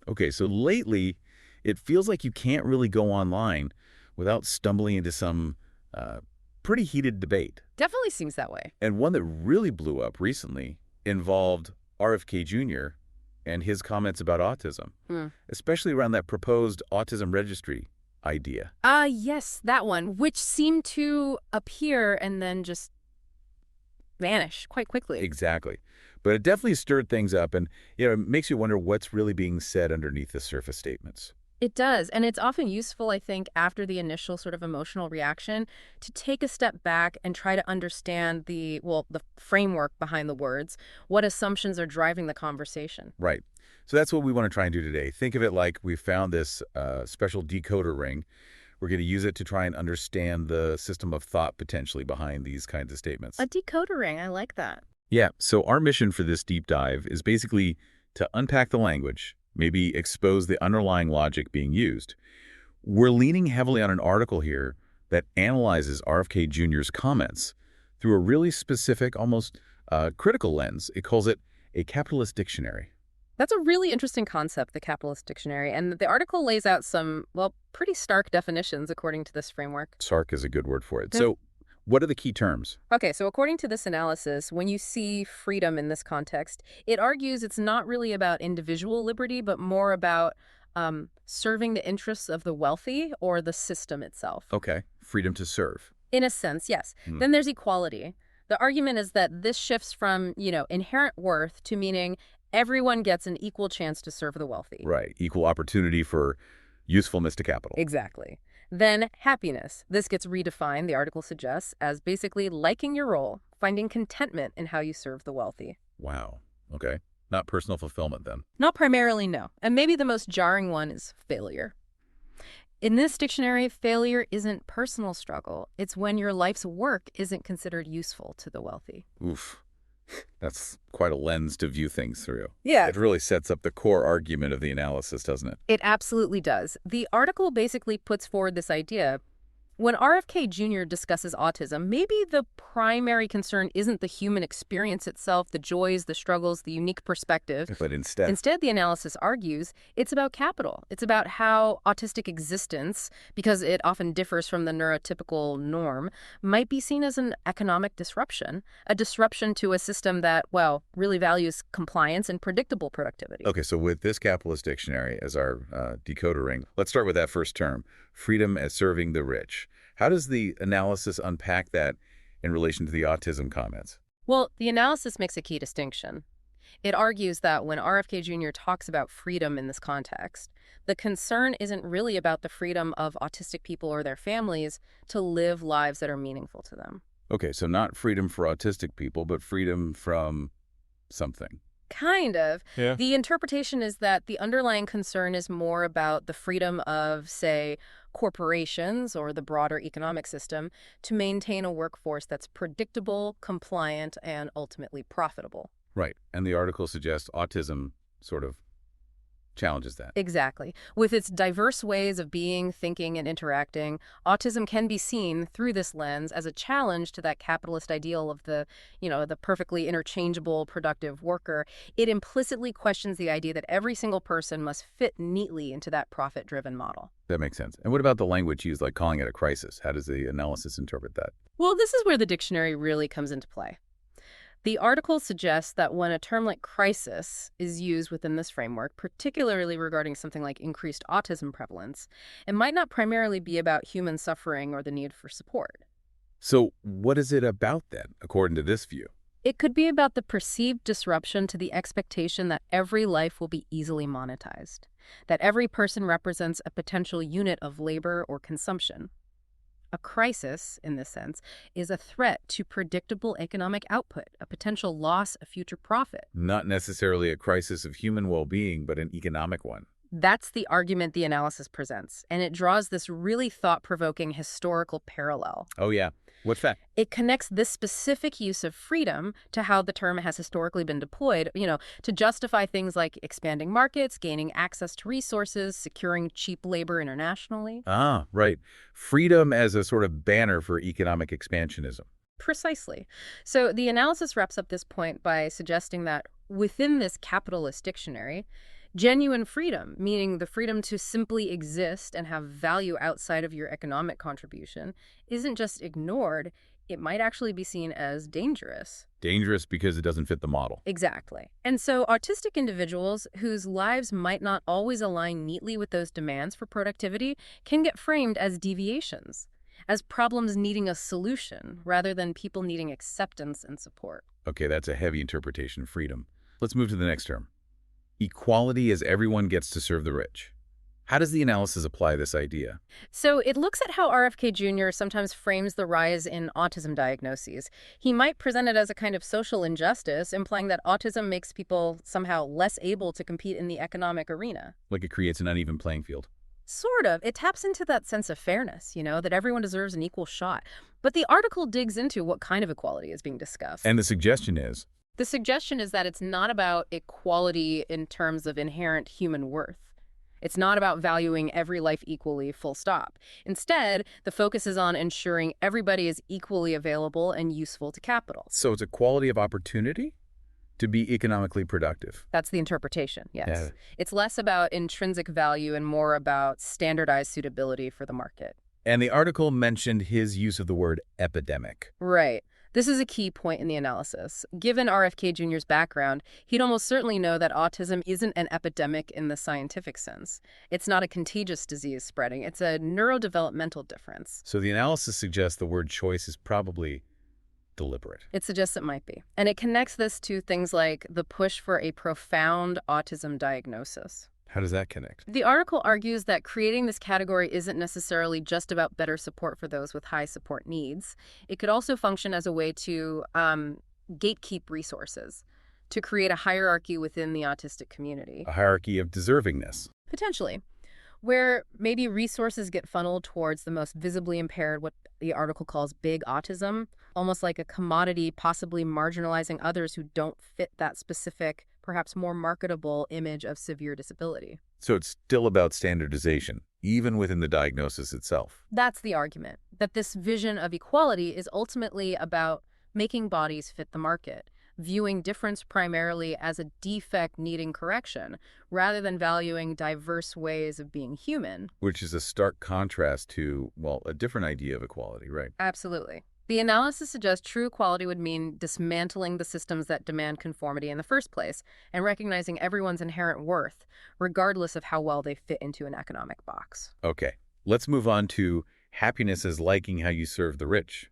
Okay, so lately, it feels like you can't really go online without stumbling into some uh, pretty heated debate. Definitely seems that way. And one that really blew up recently involved RFK Jr. and his comments about autism, Hmm. especially around that proposed autism registry idea. Yes, that one, which seemed to appear and then just vanish quite quickly. Exactly. But it definitely stirred things up, and it makes you wonder what's really being said underneath the surface statements. It does, and it's often useful, I think, after the initial sort of emotional reaction, to take a step back and try to understand the framework behind the words, what assumptions are driving the conversation. Right. So that's what we want to try and do today. Think of it like we found this special decoder ring. We're going to use it to try and understand the system of thought potentially behind these kinds of statements. A decoder ring, I like that. Yeah, so our mission for this deep dive is basically to unpack the language, maybe expose the underlying logic being used. We're leaning heavily on an article here that analyzes RFK Jr.'s comments through a really specific, almost critical lens. It calls it a capitalist dictionary. That's a really interesting concept, the capitalist dictionary, and the article lays out some, well, pretty stark definitions according to this framework. Sark is a good word for it. Yeah. So what are the key terms? Okay, so according to this analysis, when you see freedom in this context, it argues it's not really about individual liberty, but more about serving the interests of the wealthy or the system itself. Okay, freedom to serve. In a sense, yes. Hmm. Then there's equality. The argument is that this shifts from, inherent worth to meaning everyone gets an equal chance to serve the wealthy. Right, equal opportunity for usefulness to capital. Exactly. Then happiness. This gets redefined, the article suggests, as basically liking your role, finding contentment in how you serve the wealthy. Wow, okay. Not personal fulfillment then. Not primarily, no. And maybe the most jarring one is failure. In this dictionary, failure isn't personal struggle. It's when your life's work isn't considered useful to the wealthy. Oof. That's quite a lens to view things through. Yeah. It really sets up the core argument of the analysis, doesn't it? It absolutely does. The article basically puts forward this idea. When RFK Jr. discusses autism, maybe the primary concern isn't the human experience itself, the joys, the struggles, the unique perspective. But instead, Instead, the analysis argues it's about capital. It's about how autistic existence, because it often differs from the neurotypical norm, might be seen as an economic disruption, a disruption to a system that, well, really values compliance and predictable productivity. okay, so with this capitalist dictionary as our decoder ring, let's start with that first term, freedom as serving the rich. How does the analysis unpack that in relation to the autism comments? Well, the analysis makes a key distinction. It argues that when RFK Jr. talks about freedom in this context, the concern isn't really about the freedom of autistic people or their families to live lives that are meaningful to them. Okay, so not freedom for autistic people, but freedom from something. Kind of. Yeah. The interpretation is that the underlying concern is more about the freedom of, say, corporations or the broader economic system to maintain a workforce that's predictable, compliant, and ultimately profitable. Right, and the article suggests autism sort of challenges that. Exactly. With its diverse ways of being, thinking, and interacting, autism can be seen through this lens as a challenge to that capitalist ideal of the perfectly interchangeable, productive worker. It implicitly questions the idea that every single person must fit neatly into that profit-driven model. That makes sense. And what about the language used, like calling it a crisis? How does the analysis interpret that? Well, this is where the dictionary really comes into play. The article suggests that when a term like crisis is used within this framework, particularly regarding something like increased autism prevalence, it might not primarily be about human suffering or the need for support. So what is it about then, according to this view? It could be about the perceived disruption to the expectation that every life will be easily monetized, that every person represents a potential unit of labor or consumption. A crisis, in this sense, is a threat to predictable economic output, a potential loss of future profit. Not necessarily a crisis of human well-being, but an economic one. That's the argument the analysis presents, and it draws this really thought-provoking historical parallel. Oh, yeah. What fact? It connects this specific use of freedom to how the term has historically been deployed, to justify things like expanding markets, gaining access to resources, securing cheap labor internationally. Ah, right. Freedom as a sort of banner for economic expansionism. Precisely. So the analysis wraps up this point by suggesting that within this capitalist dictionary, Genuine freedom, meaning the freedom to simply exist and have value outside of your economic contribution, isn't just ignored, it might actually be seen as dangerous. Dangerous because it doesn't fit the model. Exactly. And so autistic individuals whose lives might not always align neatly with those demands for productivity can get framed as deviations, as problems needing a solution rather than people needing acceptance and support. Okay, that's a heavy interpretation of freedom. Let's move to the next term. Equality as everyone gets to serve the rich. How does the analysis apply this idea? So it looks at how RFK Jr. sometimes frames the rise in autism diagnoses. He might present it as a kind of social injustice, implying that autism makes people somehow less able to compete in the economic arena. Like it creates an uneven playing field. Sort of. It taps into that sense of fairness, that everyone deserves an equal shot. But the article digs into what kind of equality is being discussed. And the suggestion is? The suggestion is that it's not about equality in terms of inherent human worth. It's not about valuing every life equally, full stop. Instead, the focus is on ensuring everybody is equally available and useful to capital. So it's equality of opportunity to be economically productive. That's the interpretation, yes. Yeah. It's less about intrinsic value and more about standardized suitability for the market. And the article mentioned his use of the word epidemic. Right. This is a key point in the analysis. Given RFK Jr.'s background, he'd almost certainly know that autism isn't an epidemic in the scientific sense. It's not a contagious disease spreading. It's a neurodevelopmental difference. So the analysis suggests the word choice is probably deliberate. It suggests it might be. And it connects this to things like the push for a profound autism diagnosis. How does that connect? The article argues that creating this category isn't necessarily just about better support for those with high support needs. It could also function as a way to gatekeep resources, to create a hierarchy within the autistic community. A hierarchy of deservingness. Potentially, where maybe resources get funneled towards the most visibly impaired, what the article calls big autism, almost like a commodity, possibly marginalizing others who don't fit that specific, perhaps more marketable image of severe disability. So it's still about standardization, even within the diagnosis itself. That's the argument, that this vision of equality is ultimately about making bodies fit the market, viewing difference primarily as a defect needing correction, rather than valuing diverse ways of being human. Which is a stark contrast to, well, a different idea of equality, right? Absolutely. The analysis suggests true equality would mean dismantling the systems that demand conformity in the first place and recognizing everyone's inherent worth, regardless of how well they fit into an economic box. Okay, let's move on to happiness as liking how you serve the rich.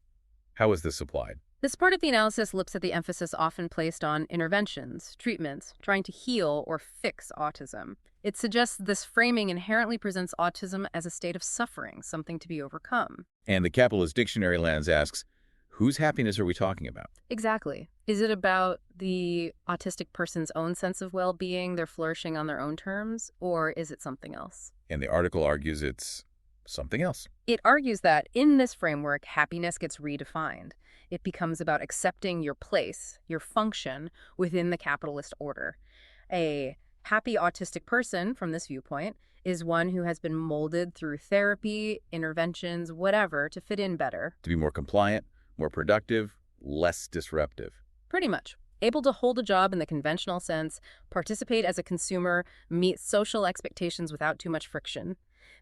How is this applied? This part of the analysis looks at the emphasis often placed on interventions, treatments, trying to heal or fix autism. It suggests this framing inherently presents autism as a state of suffering, something to be overcome. And the Capitalist Dictionary Lens asks, whose happiness are we talking about? Exactly. Is it about the autistic person's own sense of well-being, they're flourishing on their own terms, or is it something else? And the article argues it's something else. It argues that in this framework, happiness gets redefined. It becomes about accepting your place, your function within the capitalist order. A happy autistic person, from this viewpoint, is one who has been molded through therapy, interventions, whatever, to fit in better. To be more compliant, more productive, less disruptive. Pretty much. Able to hold a job in the conventional sense, participate as a consumer, meet social expectations without too much friction.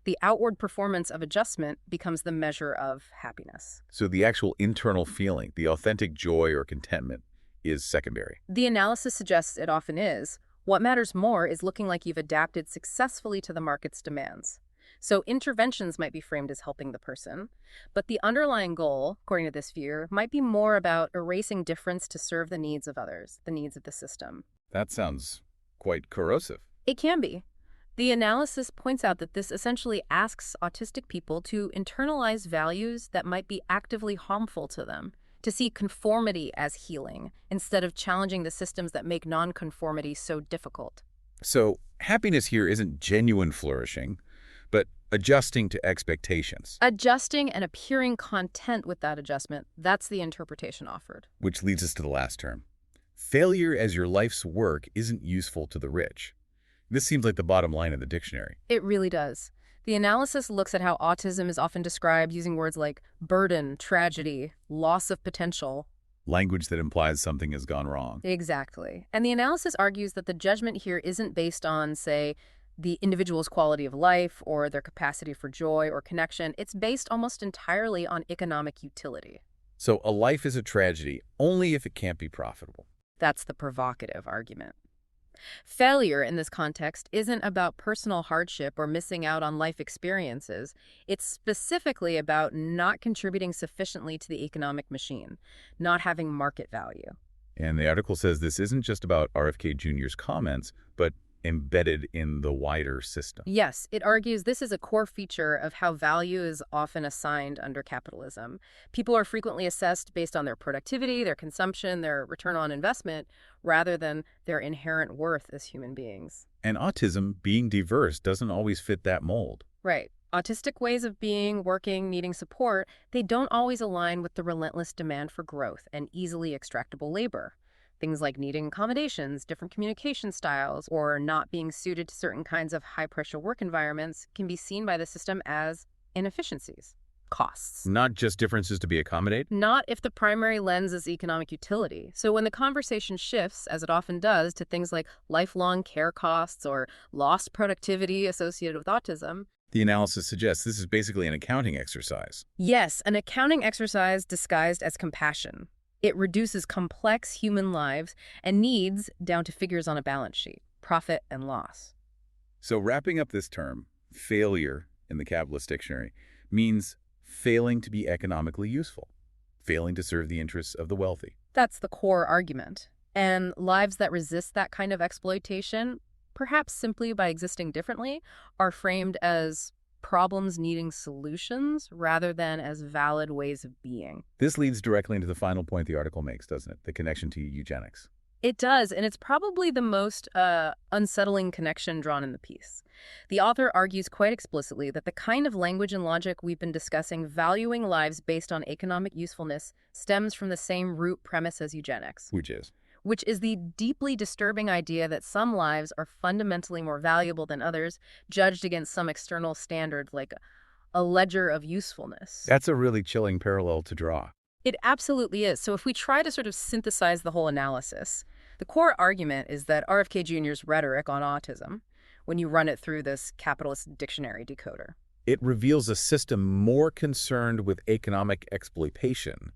The outward performance of adjustment becomes the measure of happiness. So the actual internal feeling, the authentic joy or contentment, is secondary. The analysis suggests it often is. What matters more is looking like you've adapted successfully to the market's demands. So interventions might be framed as helping the person, but the underlying goal, according to this view, might be more about erasing difference to serve the needs of others, the needs of the system. That sounds quite corrosive. It can be. The analysis points out that this essentially asks autistic people to internalize values that might be actively harmful to them, to see conformity as healing, instead of challenging the systems that make nonconformity so difficult. So happiness here isn't genuine flourishing, but adjusting to expectations. Adjusting and appearing content with that adjustment, that's the interpretation offered. Which leads us to the last term. Failure as your life's work isn't useful to the rich. This seems like the bottom line of the dictionary. It really does. The analysis looks at how autism is often described using words like burden, tragedy, loss of potential. language that implies something has gone wrong. Exactly. And the analysis argues that the judgment here isn't based on, say, the individual's quality of life or their capacity for joy or connection. It's based almost entirely on economic utility. So a life is a tragedy only if it can't be profitable. That's the provocative argument. Failure in this context isn't about personal hardship or missing out on life experiences. It's specifically about not contributing sufficiently to the economic machine, not having market value. And the article says this isn't just about RFK Jr.'s comments, but embedded in the wider system. Yes, it argues this is a core feature of how value is often assigned under capitalism. People are frequently assessed based on their productivity, their consumption, their return on investment, rather than their inherent worth as human beings. And autism, being diverse, doesn't always fit that mold. Right. Autistic ways of being, working, needing support, they don't always align with the relentless demand for growth and easily extractable labor. Things like needing accommodations, different communication styles, or not being suited to certain kinds of high-pressure work environments can be seen by the system as inefficiencies, costs. Not just differences to be accommodated. Not if the primary lens is economic utility. So when the conversation shifts, as it often does, to things like lifelong care costs or lost productivity associated with autism, The analysis suggests this is basically an accounting exercise. yes, an accounting exercise disguised as compassion. It reduces complex human lives and needs down to figures on a balance sheet, profit and loss. So wrapping up this term, failure in the capitalist dictionary, means failing to be economically useful, failing to serve the interests of the wealthy. That's the core argument. And lives that resist that kind of exploitation, perhaps simply by existing differently, are framed as problems needing solutions rather than as valid ways of being. This leads directly into the final point the article makes, doesn't it? The connection to eugenics. It does, and it's probably the most unsettling connection drawn in the piece. The author argues quite explicitly that the kind of language and logic we've been discussing, valuing lives based on economic usefulness, stems from the same root premise as eugenics, which is the deeply disturbing idea that some lives are fundamentally more valuable than others, judged against some external standard like a ledger of usefulness. That's a really chilling parallel to draw. It absolutely is. So if we try to sort of synthesize the whole analysis, the core argument is that RFK Jr.'s rhetoric on autism, when you run it through this capitalist dictionary decoder, It reveals a system more concerned with economic exploitation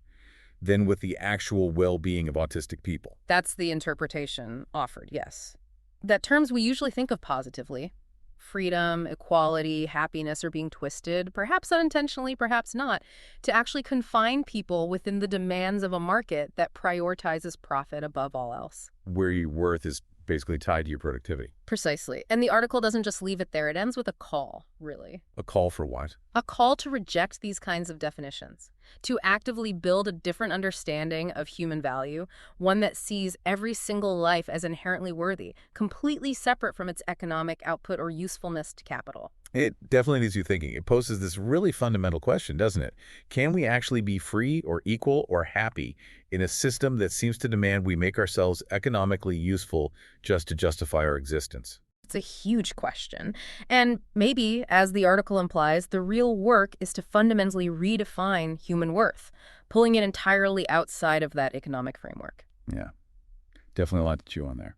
than with the actual well-being of autistic people. that's the interpretation offered, yes. That terms we usually think of positively, freedom, equality, happiness, are being twisted, perhaps unintentionally, perhaps not, to actually confine people within the demands of a market that prioritizes profit above all else. Where your worth is basically tied to your productivity. Precisely. And the article doesn't just leave it there. It ends with a call, really. A call for what? A call to reject these kinds of definitions, to actively build a different understanding of human value, one that sees every single life as inherently worthy, completely separate from its economic output or usefulness to capital. It definitely needs you thinking. It poses this really fundamental question, doesn't it? Can we actually be free or equal or happy in a system that seems to demand we make ourselves economically useful just to justify our existence? It's a huge question. And maybe, as the article implies, the real work is to fundamentally redefine human worth, pulling it entirely outside of that economic framework. Yeah, definitely a lot to chew on there.